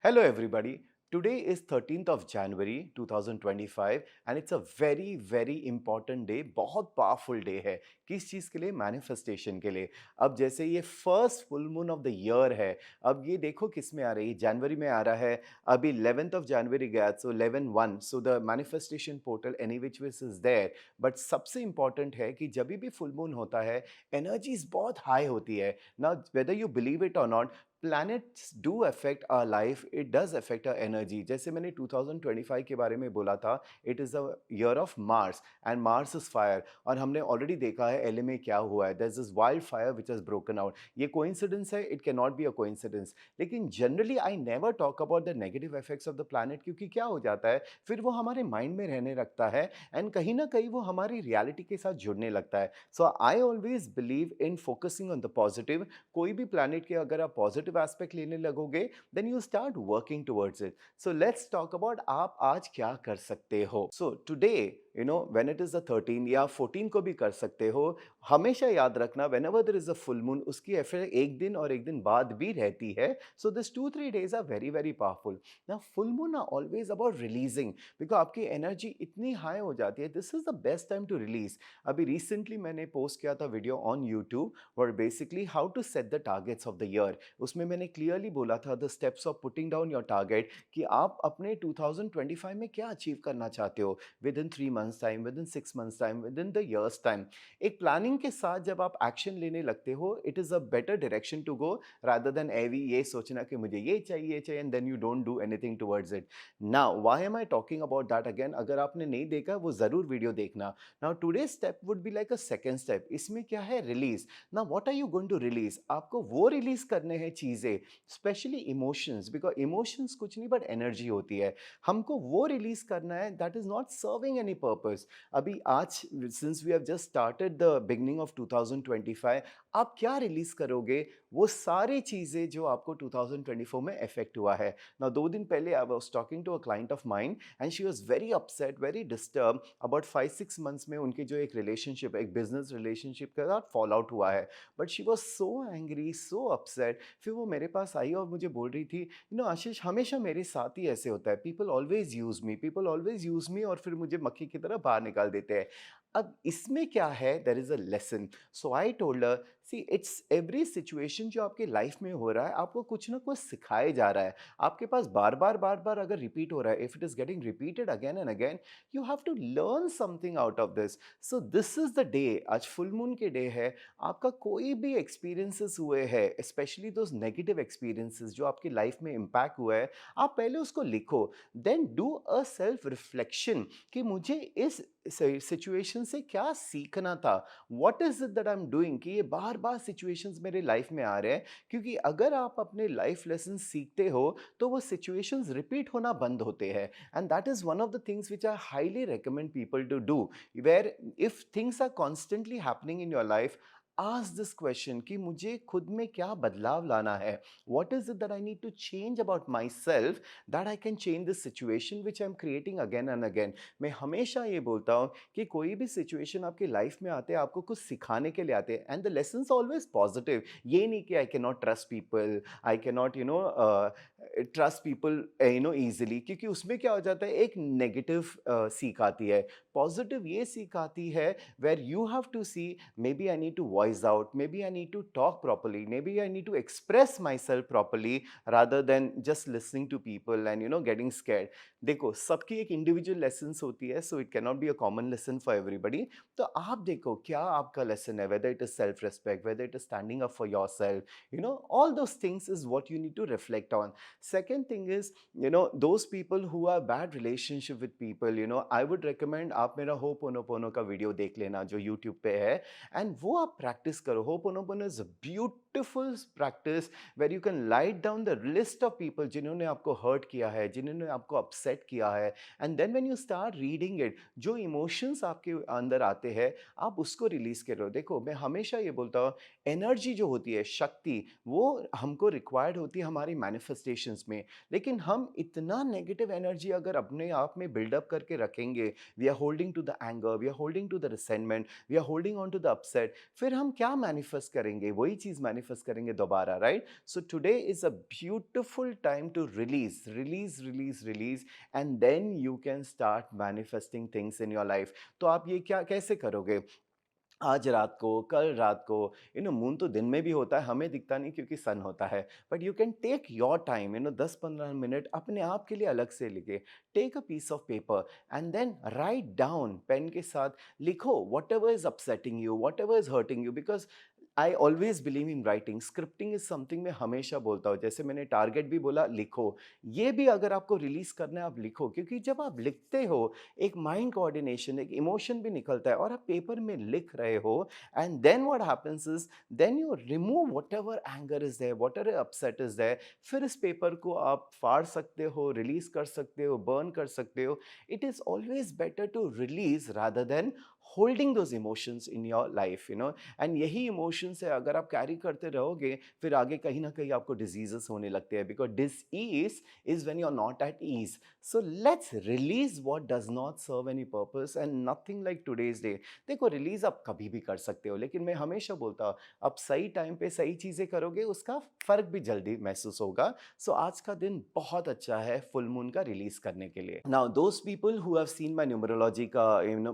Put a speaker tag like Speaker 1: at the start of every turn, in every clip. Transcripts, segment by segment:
Speaker 1: Hello, everybody. Today is 13th of January 2025 and it's a very very important day. बहुत powerful day है. किस चीज़ के लिए? Manifestation के लिए. अब जैसे ये first full moon of the year है, अब ये देखो किस में आ रही है. जनवरी में आ रहा है. अभी 11th ऑफ जनवरी गया, so 11/1. So the manifestation portal any which which is there. But सबसे इंपॉर्टेंट है कि जब भी फुल मून होता है, एनर्जीज बहुत हाई होती है. ना वेदर यू बिलीव इट और not, planets do affect our life. It does affect our energy. जैसे मैंने 2025 के बारे में बोला था, it is a year of Mars and Mars is fire. और हमने ऑलरेडी देखा है एलए में क्या हुआ है. There's this wildfire which has broken out. ये coincidence है? It cannot be a coincidence. लेकिन generally I never talk about the negative effects of the planet, क्योंकि क्या हो जाता है फिर वो हमारे माइंड में रहने लगता है एंड कहीं ना कहीं वो हमारी रियलिटी के साथ जुड़ने लगता है. So I always believe in focusing on the positive. कोई भी प्लैनेट के अगर आप पॉजिटिव एस्पेक्ट लेने लगोगे, then you start working towards it. So let's talk about आप आज क्या कर सकते हो. So today when it is the 13 या 14 को भी कर सकते हो. हमेशा याद रखना, whenever there is a full moon, उसकी इफेक्ट एक दिन और एक दिन बाद भी रहती है. So this 2-3 days are very very powerful. ना full moon are always about releasing, because आपकी एनर्जी इतनी हाई हो जाती है. This is the best time to release. अभी रिसेंटली मैंने पोस्ट किया था वीडियो ऑन यूट्यूब और basically how to set the targets of the year. उसमें मैंने क्लियरली बोला था the steps of putting down your target, कि आप अपने 2025 में क्या अचीव करना चाहते हो within 3 months time, within 6 months time, within the years time. एक प्लानिंग के साथ जब आप एक्शन लेने लगते हो, it is a better direction to go rather than एवी ये सोचना कि मुझे ये चाहिए and then you don't do anything towards it. Now why am I talking about that again? अगर आपने नहीं देखा वो ज़रूर वीडियो देखना. Now today step would be like a second step. इसमें क्या है? रिलीज. ना what are you going to release? आपको वो रिलीज करने हैं चीज़ें, स्पेशली इमोशंस, बिकॉज इमोशंस कुछ नहीं बट एनर्जी होती है. हमको वो रिलीज करना है that is not serving any purpose. अभी आज since we have just started the beginning of 2025, आप क्या रिलीज करोगे? वो सारी चीज़ें जो आपको 2024 में इफेक्ट हुआ है. ना 2 दिन पहले I was talking to a client of mind and she was very upset, very disturb about 5-6 months में उनके जो एक रिलेशनशिप, एक बिजनेस रिलेशनशिप के साथ फॉल आउट हुआ है. But she was so angry, so upset. फिर वो मेरे पास आई और मुझे बोल रही थी, आशीष, हमेशा मेरे साथ ही ऐसे होता है. पीपल ऑलवेज यूज मी और फिर मुझे मक्खी की तरह बाहर निकाल देते हैं. अब इसमें क्या है? देर is a lesson. So I told her, see it's every situation जो आपके लाइफ में हो रहा है, आपको कुछ ना कुछ सिखाया जा रहा है. आपके पास बार बार अगर रिपीट हो रहा है, if it is getting repeated again and again, you have to learn something out of this. So this is the day. आज फुल मून के डे है. आपका कोई भी एक्सपीरियंसेस हुए हैं, स्पेशली दोज नेगेटिव एक्सपीरियंसेस जो आपकी लाइफ में इम्पैक्ट हुआ है, आप पहले उसको लिखो. Then do a self reflection कि मुझे इस सिचुएशन से क्या सीखना था. What is it that I am doing कि ये बार बार सिचुएशंस मेरे लाइफ में आ रहे हैं. क्योंकि अगर आप अपने लाइफ लेसन सीखते हो तो वो सिचुएशंस रिपीट होना बंद होते हैं. And that is one of the things which I highly recommend people to do. Where if things are constantly happening in your life, ask this question कि मुझे खुद में क्या बदलाव लाना है. What is it that I need to change about myself that I can change this situation which I am creating again and again. मैं हमेशा ये बोलता हूँ कि कोई भी सिचुएशन आपकी लाइफ में आते हैं, आपको कुछ सिखाने के लिए आते हैं. And the lessons always positive. ये नहीं कि I can not trust people, I can not trust people easily, क्योंकि उसमें क्या हो जाता है, एक नेगेटिव सीख आती है. पॉजिटिव ये सीख आती है where you have to see, maybe I need to voice out, maybe I need to talk properly, maybe I need to express myself properly rather than just listening to people and getting scared. देखो, सबकी एक individual lessons होती है, so it can not be a common lesson for everybody. तो आप देखो क्या आपका लेसन है, whether it is self respect, whether it is standing up for your self, all those things is what you need to reflect on. Second thing is, those people who are bad relationship with people, I would recommend आप मेरा ho'oponopono का video देख लेना जो YouTube पे है. And वो आप प्रैक्टिस करो. Ho'oponopono is a beautiful practice where you can write down the list of people जिन्होंने आपको हर्ट किया है, जिन्होंने आपको अपसेट किया है. And then when you start reading it, जो इमोशंस आपके अंदर आते हैं, आप उसको रिलीज करो. देखो, मैं हमेशा ये बोलता हूँ, एनर्जी जो होती है, शक्ति, वो हमको रिक्वायर्ड होती है हमारी मैनिफेस्टेशंस में. लेकिन हम इतना नेगेटिव एनर्जी अगर अपने आप में बिल्डअप करके रखेंगे, we are holding to the anger, we are holding to the resentment, we are holding on to the upset, फिर हम क्या मैनिफेस्ट करेंगे? वही चीज़ मैनिफेस्ट मैनिफेस्ट करेंगे दोबारा, right? So today is a beautiful time to release release release release, and then you can start manifesting things in your life. तो आप ये क्या कैसे करोगे? आज रात को, कल रात को, मून तो दिन में भी होता है, हमें दिखता नहीं क्योंकि सन होता है, but you can take your time, 10-15 minute अपने आप के लिए अलग से लिखे। Take a piece of paper and then write down, pen के साथ लिखो whatever is upsetting you, whatever is hurting you, because I always believe in writing. Scripting is something मैं हमेशा बोलता हूँ, जैसे मैंने टारगेट भी बोला, लिखो। ये भी अगर आपको रिलीज करना है, आप लिखो, क्योंकि जब आप लिखते हो एक माइंड कोऑर्डिनेशन, एक इमोशन भी निकलता है, और आप पेपर में लिख रहे हो, and then what happens is, then you remove whatever anger is there, whatever upset is there. फिर इस पेपर को आप फाड़ सकते हो, रिलीज कर सकते हो, बर्न कर सकते हो। It is always better to release rather than holding those emotions in your life, and यही इमोशंस है, अगर आप कैरी करते रहोगे, फिर आगे कहीं ना कहीं आपको डिजीजेस होने लगते हैं, because dis ease is when you are not at ease. So let's release what does not serve any purpose, and nothing like today's day. देखो, रिलीज आप कभी भी कर सकते हो, लेकिन मैं हमेशा बोलता हूँ, आप सही टाइम पे सही चीजें करोगे, उसका फर्क भी जल्दी महसूस होगा। सो आज का दिन बहुत अच्छा है फुल मून का रिलीज करने के लिए। Now those people who have seen my numerology का,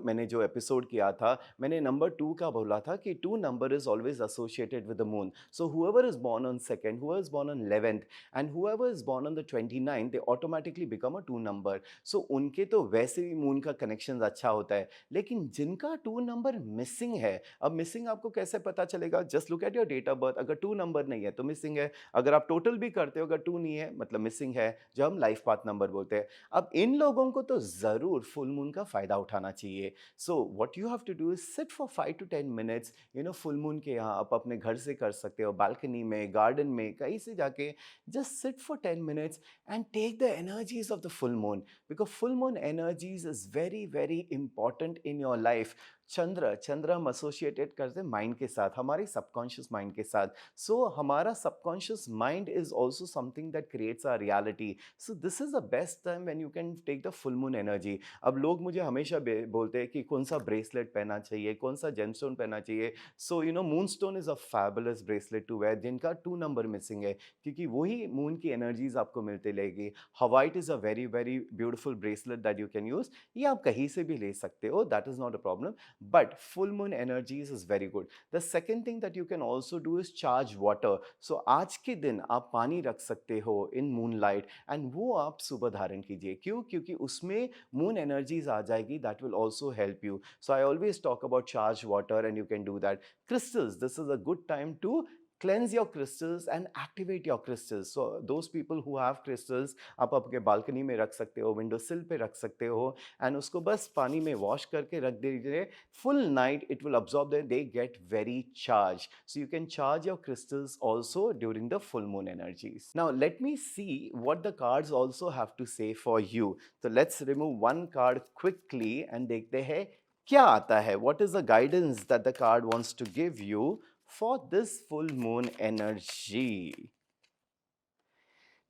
Speaker 1: मैंने जो एपिसोड किया था, मैंने नंबर 2 का बोला था कि 2 number is always associated with the moon. So whoever is born on 2nd, whoever is born on 11th, and whoever is born on the 29th, they automatically become a 2 number. So उनके तो वैसे भी moon का connection अच्छा होता है, लेकिन जिनका 2 नंबर मिसिंग है, अब मिसिंग आपको कैसे पता चलेगा? Just look at your date of birth. अगर 2 नंबर नहीं है तो मिसिंग है, अगर आप टोटल भी करते हो, अगर 2 नहीं है मतलब मिसिंग है, जो हम लाइफ पाथ नंबर बोलते हैं। अब इन लोगों को तो जरूर फुल मून का फायदा उठाना चाहिए। So what you have to do is sit for 5 to 10 minutes, full moon के यहाँ आप अपने घर से कर सकते हो, बालकनी में, गार्डन में, कहीं से जाके just sit for 10 minutes and take the energies of the full moon, because full moon energies is very very important in your life. चंद्र हम एसोसिएटेड करते हैं माइंड के साथ, हमारे सबकॉन्शियस माइंड के साथ। सो हमारा subconscious mind is also something that creates our reality. So this is the best time when you can take the full moon energy. अब लोग मुझे हमेशा बोलते हैं कि कौन सा ब्रेसलेट पहनना चाहिए, कौन सा जेमस्टोन पहनना चाहिए। So moon stone is a fabulous bracelet to wear, जिनका 2 नंबर मिसिंग है, क्योंकि वही मून की एनर्जीज आपको मिलते रहेगी। White is a very very beautiful bracelet that you can use. ये आप कहीं से भी ले सकते हो, that is not a problem, but full moon energies is very good. The second thing that you can also do is charge water. So आज के दिन आप पानी रख सकते हो in moonlight, and वो आप सुबह धारण कीजिए। क्यों? क्योंकि उसमें moon energies आ जाएगी, that will also help you. So I always talk about charged water, and you can do that. Crystals, this is a good time to cleanse your crystals and activate your crystals. So those people who have crystals, आप आपके balcony में रख सकते हो, window सिल पे रख सकते हो, एंड उसको बस पानी में वॉश करके रख दीजिए। full night it will absorb them, they get very charged. So you can charge your crystals also during the full moon energies. Now let me see what the cards also have to say for you. So let's remove one card quickly and देखते हैं क्या आता है, what is the guidance that the card wants to give you for this full moon energy.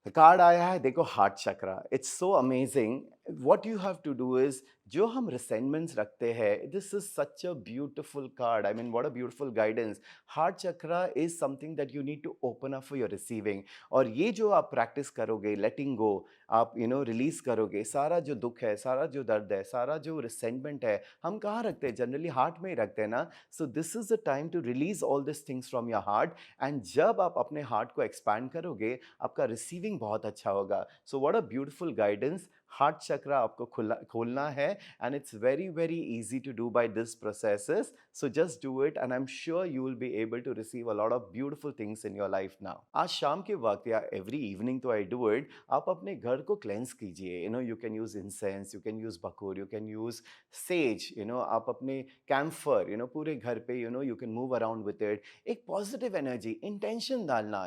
Speaker 1: Card आया है, देखो, heart chakra. It's so amazing. What you have to do is, जो हम रिसेंटमेंट्स रखते हैं, this is such a beautiful card, I mean what a beautiful guidance. Heart chakra is something that you need to open up for your receiving. और ये जो आप practice करोगे, लेटिंग गो, आप रिलीज करोगे सारा जो दुख है, सारा जो दर्द है, सारा जो रिसेंटमेंट है, हम कहाँ रखते हैं? जनरली हार्ट में ही रखते हैं ना। So this is the time to release all this things from your heart, and जब आप अपने हार्ट को एक्सपैंड करोगे, आपका रिसीविंग बहुत अच्छा होगा। So what a beautiful guidance. Heart chakra आपको खोलना है, and it's very very easy to do by this processes. So just do it, and I am sure you will be able to receive a lot of beautiful things in your life now. आज शाम के वक्त या every evening तो I do it, आप अपने घर को क्लेंस कीजिए। You can use incense, you can use बकूर, यू कैन यूज सेज, आप अपने कैम्फर, पूरे घर पे, you can move around with it. एक पॉजिटिव एनर्जी, इंटेंशन डालना,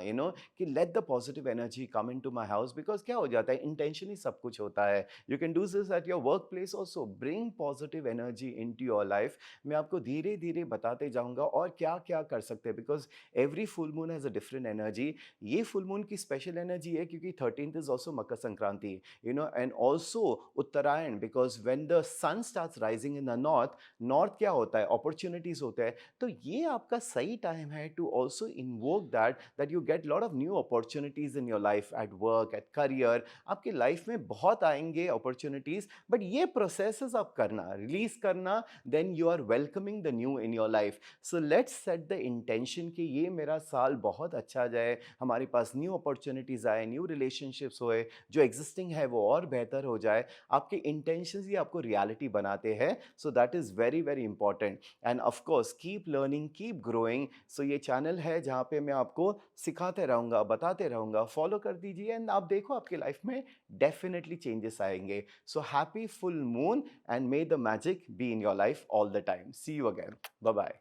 Speaker 1: कि let the positive energy come into my house, because क्या हो जाता है, इंटेंशन ही सब कुछ होता है। है। You can do this at your work place also, bring positive energy into your life. मैं आपको धीरे धीरे बताते जाऊंगा और क्या क्या कर सकते हैं, because every full moon has a different energy. ये फुल मून की स्पेशल एनर्जी है क्योंकि 13th is also Makar Sankranti, you know, and also Uttarayan, because when the sun starts rising in the north, north क्या होता है, अपॉर्चुनिटीज होते हैं। तो ये आपका सही टाइम है to also invoke that you get lot of new opportunities in your life, at work, at career. आपकी लाइफ में बहुत आएंगे अपॉर्चुनिटीज, बट ये प्रोसेसेस आप करना, रिलीज करना, then you are welcoming the new in your life. So let's set the intention कि ये मेरा साल बहुत अच्छा जाए, हमारे पास न्यू अपॉर्चुनिटीज आए, न्यू रिलेशनशिप्स होए, जो एग्जिस्टिंग है वो और बेहतर हो जाए। आपके इंटेंशंस ही आपको रियलिटी बनाते हैं। So that is very very important. And of course keep learning, keep growing. So ये चैनल है जहाँ पे मैं आपको सिखाते रहूँगा, बताते रहूँगा, फॉलो कर दीजिए एंड आप देखो आपकी लाइफ में डेफिनेटली चेंजेस आएंगे। So happy full moon and may the magic be in your life all the time. See you again, bye bye.